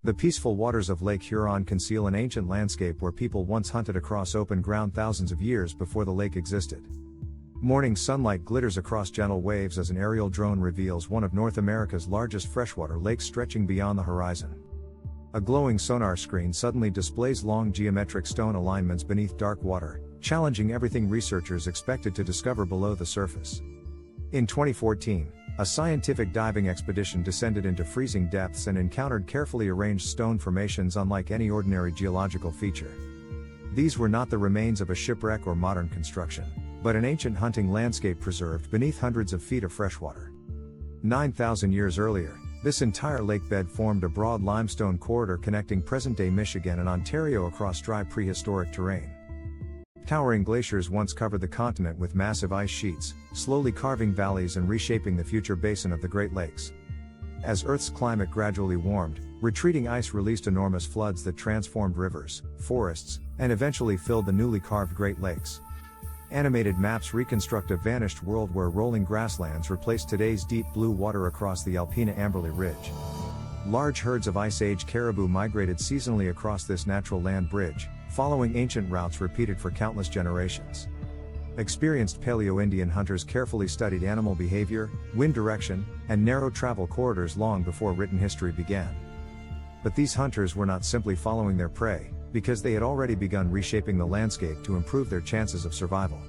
The peaceful waters of Lake Huron conceal an ancient landscape where people once hunted across open ground thousands of years before the lake existed. Morning sunlight glitters across gentle waves as an aerial drone reveals one of North America's largest freshwater lakes stretching beyond the horizon. A glowing sonar screen suddenly displays long geometric stone alignments beneath dark water, challenging everything researchers expected to discover below the surface. In 2014, a scientific diving expedition descended into freezing depths and encountered carefully arranged stone formations unlike any ordinary geological feature. These were not the remains of a shipwreck or modern construction, but an ancient hunting landscape preserved beneath hundreds of feet of freshwater. 9,000 years earlier, this entire lakebed formed a broad limestone corridor connecting present-day Michigan and Ontario across dry prehistoric terrain. Towering glaciers once covered the continent with massive ice sheets, slowly carving valleys and reshaping the future basin of the Great Lakes. As Earth's climate gradually warmed, retreating ice released enormous floods that transformed rivers, forests, and eventually filled the newly carved Great Lakes. Animated maps reconstruct a vanished world where rolling grasslands replaced today's deep blue water across the Alpena Amberley Ridge. Large herds of Ice Age caribou migrated seasonally across this natural land bridge, following ancient routes repeated for countless generations. Experienced Paleo-Indian hunters carefully studied animal behavior, wind direction, and narrow travel corridors long before written history began. But these hunters were not simply following their prey, because they had already begun reshaping the landscape to improve their chances of survival.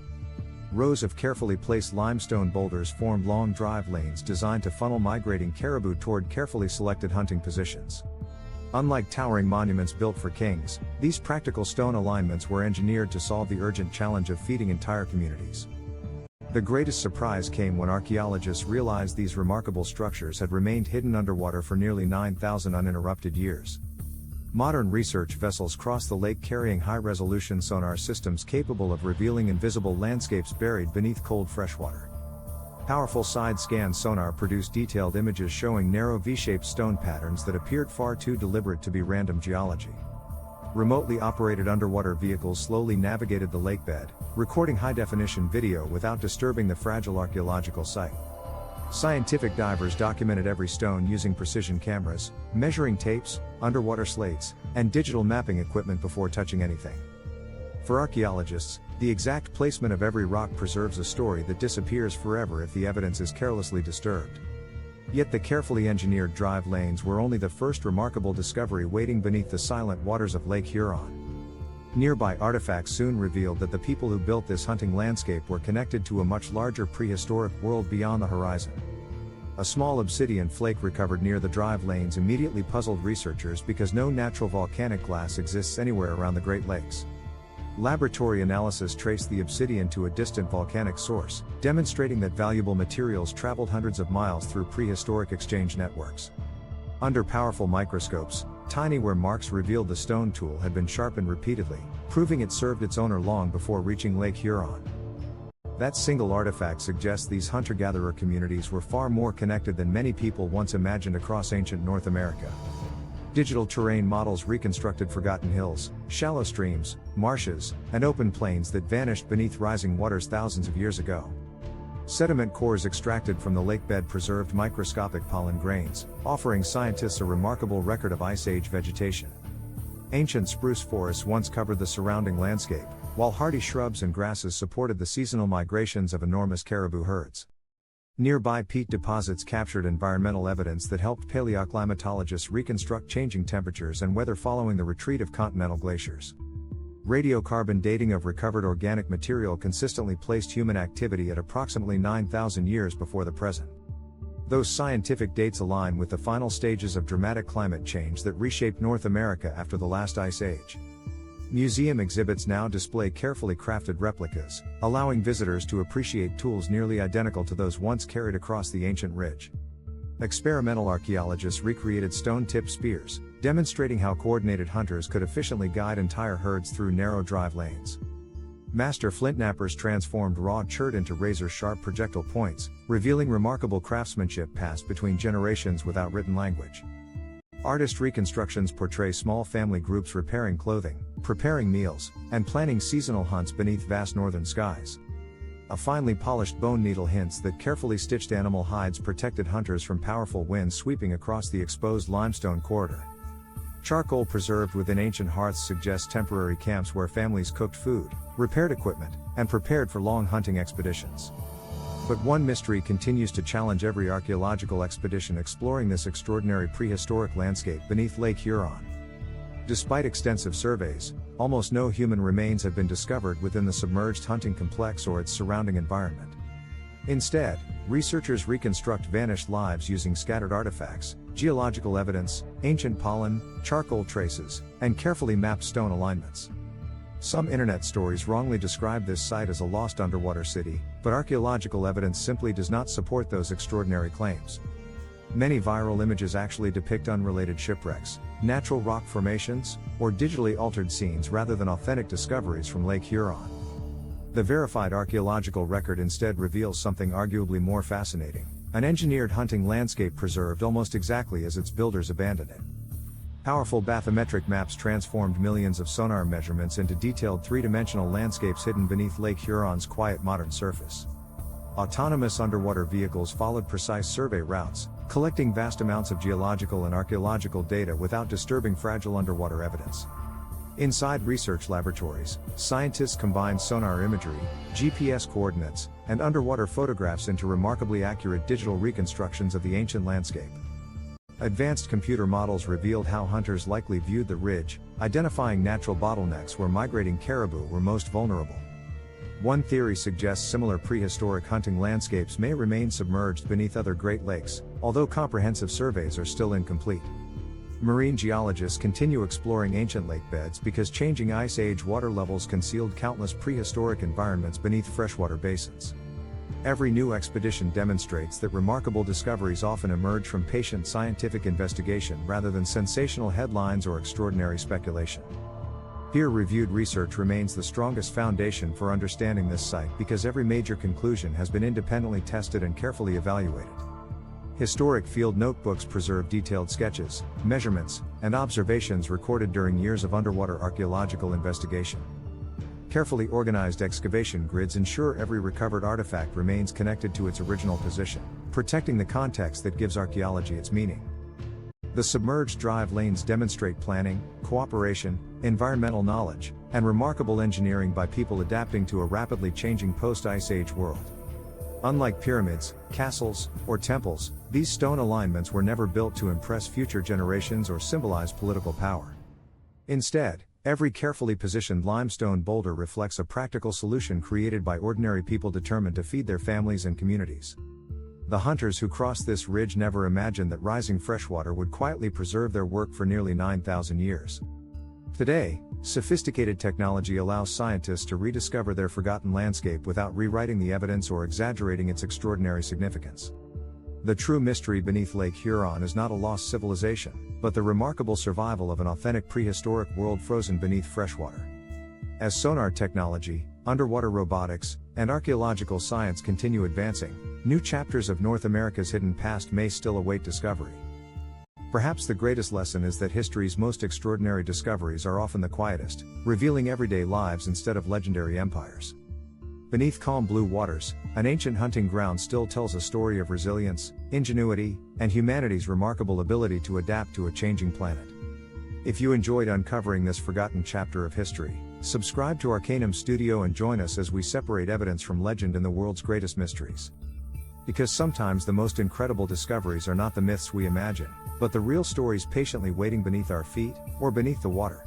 Rows of carefully placed limestone boulders formed long drive lanes designed to funnel migrating caribou toward carefully selected hunting positions. Unlike towering monuments built for kings, these practical stone alignments were engineered to solve the urgent challenge of feeding entire communities. The greatest surprise came when archaeologists realized these remarkable structures had remained hidden underwater for nearly 9,000 uninterrupted years. Modern research vessels cross the lake carrying high-resolution sonar systems capable of revealing invisible landscapes buried beneath cold freshwater. Powerful side-scan sonar produced detailed images showing narrow V-shaped stone patterns that appeared far too deliberate to be random geology. Remotely operated underwater vehicles slowly navigated the lakebed, recording high-definition video without disturbing the fragile archaeological site. Scientific divers documented every stone using precision cameras, measuring tapes, underwater slates, and digital mapping equipment before touching anything. For archaeologists, the exact placement of every rock preserves a story that disappears forever if the evidence is carelessly disturbed. Yet the carefully engineered drive lanes were only the first remarkable discovery waiting beneath the silent waters of Lake Huron. Nearby artifacts soon revealed that the people who built this hunting landscape were connected to a much larger prehistoric world beyond the horizon. A small obsidian flake recovered near the drive lanes immediately puzzled researchers because no natural volcanic glass exists anywhere around the Great Lakes. Laboratory analysis traced the obsidian to a distant volcanic source, demonstrating that valuable materials traveled hundreds of miles through prehistoric exchange networks. Under powerful microscopes, tiny wear marks revealed the stone tool had been sharpened repeatedly, proving it served its owner long before reaching Lake Huron. That single artifact suggests these hunter-gatherer communities were far more connected than many people once imagined across ancient North America. Digital terrain models reconstructed forgotten hills, shallow streams, marshes, and open plains that vanished beneath rising waters thousands of years ago. Sediment cores extracted from the lakebed preserved microscopic pollen grains, offering scientists a remarkable record of Ice Age vegetation. Ancient spruce forests once covered the surrounding landscape, while hardy shrubs and grasses supported the seasonal migrations of enormous caribou herds. Nearby peat deposits captured environmental evidence that helped paleoclimatologists reconstruct changing temperatures and weather following the retreat of continental glaciers. Radiocarbon dating of recovered organic material consistently placed human activity at approximately 9,000 years before the present. Those scientific dates align with the final stages of dramatic climate change that reshaped North America after the last ice age. Museum exhibits now display carefully crafted replicas, allowing visitors to appreciate tools nearly identical to those once carried across the ancient ridge. Experimental archaeologists recreated stone-tipped spears, demonstrating how coordinated hunters could efficiently guide entire herds through narrow drive lanes. Master flintknappers transformed raw chert into razor-sharp projectile points, revealing remarkable craftsmanship passed between generations without written language. Artist reconstructions portray small family groups repairing clothing, preparing meals, and planning seasonal hunts beneath vast northern skies. A finely polished bone needle hints that carefully stitched animal hides protected hunters from powerful winds sweeping across the exposed limestone corridor. Charcoal preserved within ancient hearths suggests temporary camps where families cooked food, repaired equipment, and prepared for long hunting expeditions. But one mystery continues to challenge every archaeological expedition exploring this extraordinary prehistoric landscape beneath Lake Huron. Despite extensive surveys, almost no human remains have been discovered within the submerged hunting complex or its surrounding environment. Instead, researchers reconstruct vanished lives using scattered artifacts, geological evidence, ancient pollen, charcoal traces, and carefully mapped stone alignments. Some internet stories wrongly describe this site as a lost underwater city, but archaeological evidence simply does not support those extraordinary claims. Many viral images actually depict unrelated shipwrecks, natural rock formations, or digitally altered scenes rather than authentic discoveries from Lake Huron. The verified archaeological record instead reveals something arguably more fascinating: an engineered hunting landscape preserved almost exactly as its builders abandoned it. Powerful bathymetric maps transformed millions of sonar measurements into detailed three-dimensional landscapes hidden beneath Lake Huron's quiet modern surface. Autonomous underwater vehicles followed precise survey routes, collecting vast amounts of geological and archaeological data without disturbing fragile underwater evidence. Inside research laboratories, scientists combined sonar imagery, GPS coordinates, and underwater photographs into remarkably accurate digital reconstructions of the ancient landscape. Advanced computer models revealed how hunters likely viewed the ridge, identifying natural bottlenecks where migrating caribou were most vulnerable. One theory suggests similar prehistoric hunting landscapes may remain submerged beneath other Great Lakes, although comprehensive surveys are still incomplete. Marine geologists continue exploring ancient lake beds because changing ice age water levels concealed countless prehistoric environments beneath freshwater basins. Every new expedition demonstrates that remarkable discoveries often emerge from patient scientific investigation rather than sensational headlines or extraordinary speculation. Peer-reviewed research remains the strongest foundation for understanding this site because every major conclusion has been independently tested and carefully evaluated. Historic field notebooks preserve detailed sketches, measurements, and observations recorded during years of underwater archaeological investigation. Carefully organized excavation grids ensure every recovered artifact remains connected to its original position, protecting the context that gives archaeology its meaning. The submerged drive lanes demonstrate planning, cooperation, environmental knowledge, and remarkable engineering by people adapting to a rapidly changing post-Ice Age world. Unlike pyramids, castles, or temples, these stone alignments were never built to impress future generations or symbolize political power. Instead, every carefully positioned limestone boulder reflects a practical solution created by ordinary people determined to feed their families and communities. The hunters who crossed this ridge never imagined that rising freshwater would quietly preserve their work for nearly 9,000 years. Today, sophisticated technology allows scientists to rediscover their forgotten landscape without rewriting the evidence or exaggerating its extraordinary significance. The true mystery beneath Lake Huron is not a lost civilization, but the remarkable survival of an authentic prehistoric world frozen beneath freshwater. As sonar technology, underwater robotics, and archaeological science continue advancing, new chapters of North America's hidden past may still await discovery. Perhaps the greatest lesson is that history's most extraordinary discoveries are often the quietest, revealing everyday lives instead of legendary empires. Beneath calm blue waters, an ancient hunting ground still tells a story of resilience, ingenuity, and humanity's remarkable ability to adapt to a changing planet. If you enjoyed uncovering this forgotten chapter of history, subscribe to Arcanum Studio and join us as we separate evidence from legend in the world's greatest mysteries. Because sometimes the most incredible discoveries are not the myths we imagine, but the real stories patiently waiting beneath our feet, or beneath the water.